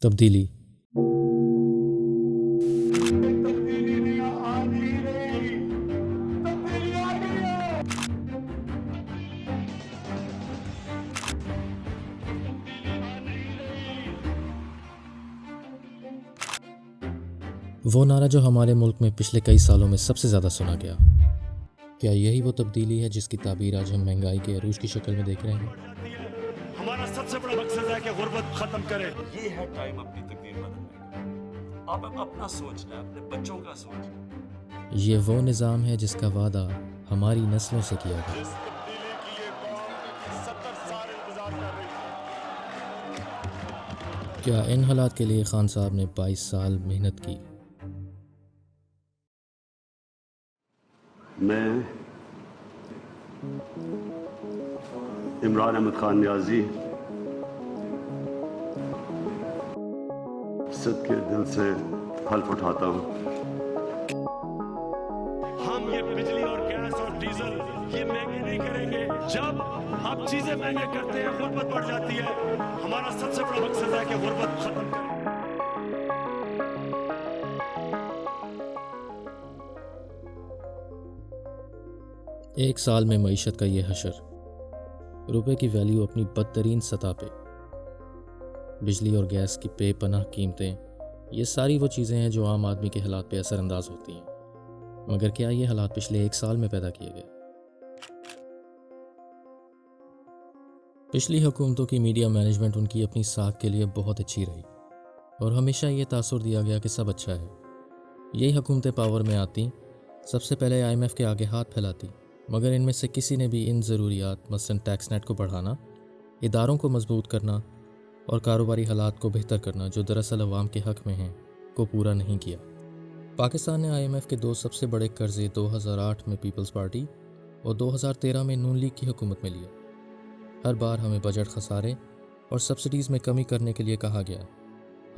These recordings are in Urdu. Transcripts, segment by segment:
تبدیلی وہ نعرہ جو ہمارے ملک میں پچھلے کئی سالوں میں سب سے زیادہ سنا گیا، کیا یہی وہ تبدیلی ہے جس کی تعبیر آج ہم مہنگائی کے عروج کی شکل میں دیکھ رہے ہیں؟ ہمارا سب سے بڑا مقصد ہے کہ غربت ختم کرے۔ یہ ہے ٹائم اپنی تقدیر بدلنے کا۔ آپ اپنا سوچنا ہے، اپنے بچوں کا سوچنا۔ یہ وہ نظام ہے جس کا وعدہ ہماری نسلوں سے کیا گیا۔ جس تبدیلی کی یہ قوم 70 سال انتظار کر رہی ہے۔ کیا ان حالات کے لیے خان صاحب نے 22 سال محنت کی؟ میں عمران احمد خان نیازی صدقے دل سے حلف اٹھاتا ہوں، ہم یہ بجلی اور گیس اور ڈیزل یہ مہنگے نہیں کریں گے۔ جب آپ چیزیں مہنگے کرتے ہیں غربت بڑھ جاتی ہے۔ ہمارا سب سے بڑا مقصد ہے کہ غربت ختم کریں۔ ایک سال میں معیشت کا یہ حشر، روپے کی ویلیو اپنی بدترین سطح پہ، بجلی اور گیس کی بے پناہ قیمتیں، یہ ساری وہ چیزیں ہیں جو عام آدمی کے حالات پہ اثر انداز ہوتی ہیں۔ مگر کیا یہ حالات پچھلے ایک سال میں پیدا کیے گئے؟ پچھلی حکومتوں کی میڈیا مینجمنٹ ان کی اپنی ساکھ کے لیے بہت اچھی رہی اور ہمیشہ یہ تاثر دیا گیا کہ سب اچھا ہے۔ یہی حکومتیں پاور میں آتی، سب سے پہلے IMF کے آگے ہاتھ پھیلاتی، مگر ان میں سے کسی نے بھی ان ضروریات مثلاً ٹیکس نیٹ کو بڑھانا، اداروں کو مضبوط کرنا اور کاروباری حالات کو بہتر کرنا جو دراصل عوام کے حق میں ہیں کو پورا نہیں کیا۔ پاکستان نے IMF کے 2 سب سے بڑے قرضے 2008 میں پیپلز پارٹی اور 2013 میں نون لیگ کی حکومت میں لیے۔ ہر بار ہمیں بجٹ خسارے اور سبسڈیز میں کمی کرنے کے لیے کہا گیا۔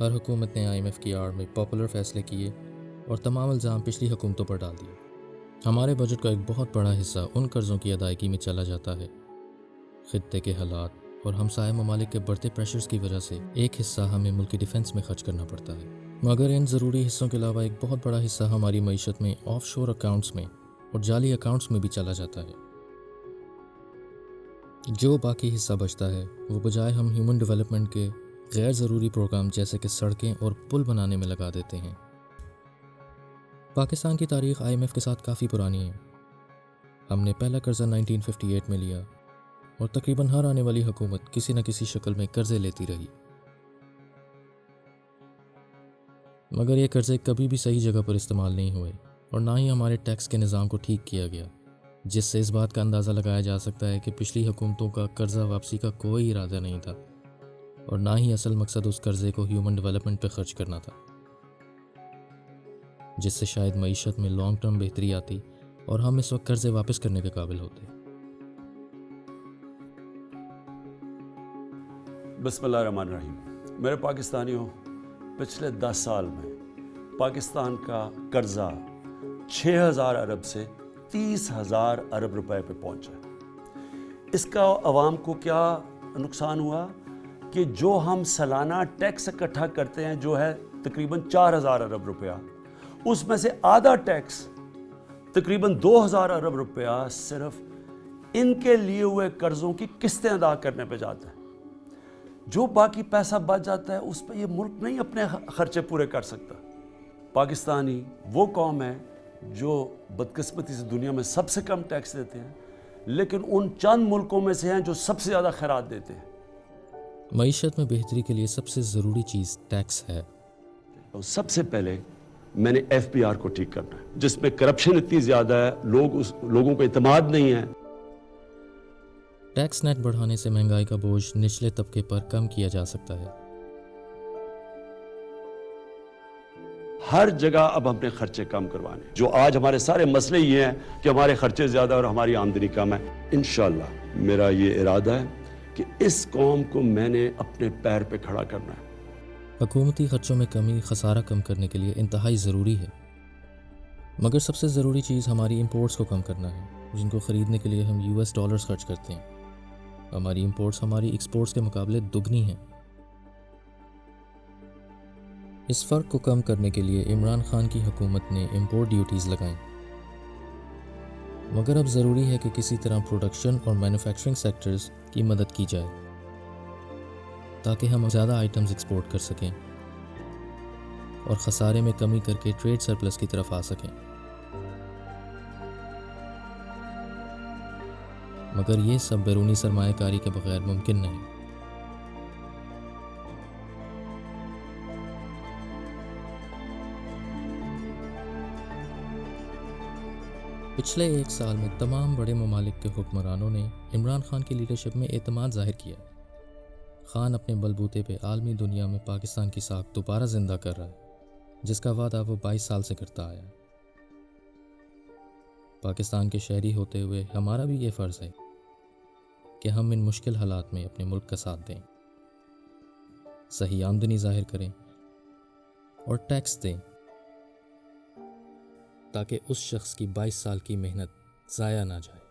ہر حکومت نے IMF کی آڑ میں پاپولر فیصلے کیے اور تمام الزام پچھلی حکومتوں پر ڈال دیے۔ ہمارے بجٹ کا ایک بہت بڑا حصہ ان قرضوں کی ادائیگی میں چلا جاتا ہے۔ خطے کے حالات اور ہمسائے ممالک کے بڑھتے پریشرز کی وجہ سے ایک حصہ ہمیں ملکی ڈیفنس میں خرچ کرنا پڑتا ہے، مگر ان ضروری حصوں کے علاوہ ایک بہت بڑا حصہ ہماری معیشت میں آف شور اکاؤنٹس میں اور جعلی اکاؤنٹس میں بھی چلا جاتا ہے۔ جو باقی حصہ بچتا ہے وہ بجائے ہم ہیومن ڈیولپمنٹ کے غیر ضروری پروگرام جیسے کہ سڑکیں اور پل بنانے میں لگا دیتے ہیں۔ پاکستان کی تاریخ IMF کے ساتھ کافی پرانی ہے۔ ہم نے پہلا قرضہ 1958 میں لیا اور تقریباً ہر آنے والی حکومت کسی نہ کسی شکل میں قرضے لیتی رہی، مگر یہ قرضے کبھی بھی صحیح جگہ پر استعمال نہیں ہوئے اور نہ ہی ہمارے ٹیکس کے نظام کو ٹھیک کیا گیا، جس سے اس بات کا اندازہ لگایا جا سکتا ہے کہ پچھلی حکومتوں کا قرضہ واپسی کا کوئی ارادہ نہیں تھا اور نہ ہی اصل مقصد اس قرضے کو ہیومن ڈیولپمنٹ پہ خرچ کرنا تھا، جس سے شاید معیشت میں لانگ ٹرم بہتری آتی اور ہم اس وقت قرضے واپس کرنے کے قابل ہوتے۔ بسم اللہ الرحمن الرحیم۔ میرے پاکستانیوں، پچھلے 10 سال میں پاکستان کا قرضہ 6,000 ارب سے 30,000 ارب روپے پہ پہنچا۔ اس کا عوام کو کیا نقصان ہوا کہ جو ہم سالانہ ٹیکس اکٹھا کرتے ہیں جو ہے تقریباً 4,000 ارب روپیہ، اس میں سے آدھا ٹیکس تقریباً 2,000 ارب روپیہ صرف ان کے لیے ہوئے قرضوں کی قسطیں ادا کرنے پہ جاتا ہے۔ جو باقی پیسہ بچ جاتا ہے اس پہ یہ ملک نہیں اپنے خرچے پورے کر سکتا۔ پاکستانی وہ قوم ہے جو بدقسمتی سے دنیا میں سب سے کم ٹیکس دیتے ہیں، لیکن ان چند ملکوں میں سے ہیں جو سب سے زیادہ خیرات دیتے ہیں۔ معیشت میں بہتری کے لیے سب سے ضروری چیز ٹیکس ہے۔ سب سے پہلے میں نے FBR کو ٹھیک کرنا ہے، جس میں کرپشن اتنی زیادہ ہے، لوگوں کو اعتماد نہیں ہے۔ ٹیکس نیٹ بڑھانے سے مہنگائی کا بوجھ نچلے طبقے پر کم کیا جا سکتا ہے۔ ہر جگہ اب ہم نے خرچے کم کروانے، جو آج ہمارے سارے مسئلے یہ ہیں کہ ہمارے خرچے زیادہ اور ہماری آمدنی کم ہے۔ انشاءاللہ میرا یہ ارادہ ہے کہ اس قوم کو میں نے اپنے پیر پہ کھڑا کرنا ہے۔ حکومتی خرچوں میں کمی خسارہ کم کرنے کے لیے انتہائی ضروری ہے، مگر سب سے ضروری چیز ہماری امپورٹس کو کم کرنا ہے، جن کو خریدنے کے لیے ہم US ڈالرز خرچ کرتے ہیں۔ ہماری امپورٹس ہماری ایکسپورٹس کے مقابلے دگنی ہیں۔ اس فرق کو کم کرنے کے لیے عمران خان کی حکومت نے امپورٹ ڈیوٹیز لگائیں، مگر اب ضروری ہے کہ کسی طرح پروڈکشن اور مینوفیکچرنگ سیکٹرز کی مدد کی جائے تاکہ ہم زیادہ آئٹمز ایکسپورٹ کر سکیں اور خسارے میں کمی کر کے ٹریڈ سرپلس کی طرف آ سکیں، مگر یہ سب بیرونی سرمایہ کاری کے بغیر ممکن نہیں۔ پچھلے ایک سال میں تمام بڑے ممالک کے حکمرانوں نے عمران خان کی لیڈرشپ میں اعتماد ظاہر کیا۔ خان اپنے بلبوتے پہ عالمی دنیا میں پاکستان کی ساکھ دوبارہ زندہ کر رہا ہے، جس کا وعدہ وہ 22 سال سے کرتا آیا ہے۔ پاکستان کے شہری ہوتے ہوئے ہمارا بھی یہ فرض ہے کہ ہم ان مشکل حالات میں اپنے ملک کا ساتھ دیں، صحیح آمدنی ظاہر کریں اور ٹیکس دیں تاکہ اس شخص کی 22 سال کی محنت ضائع نہ جائے۔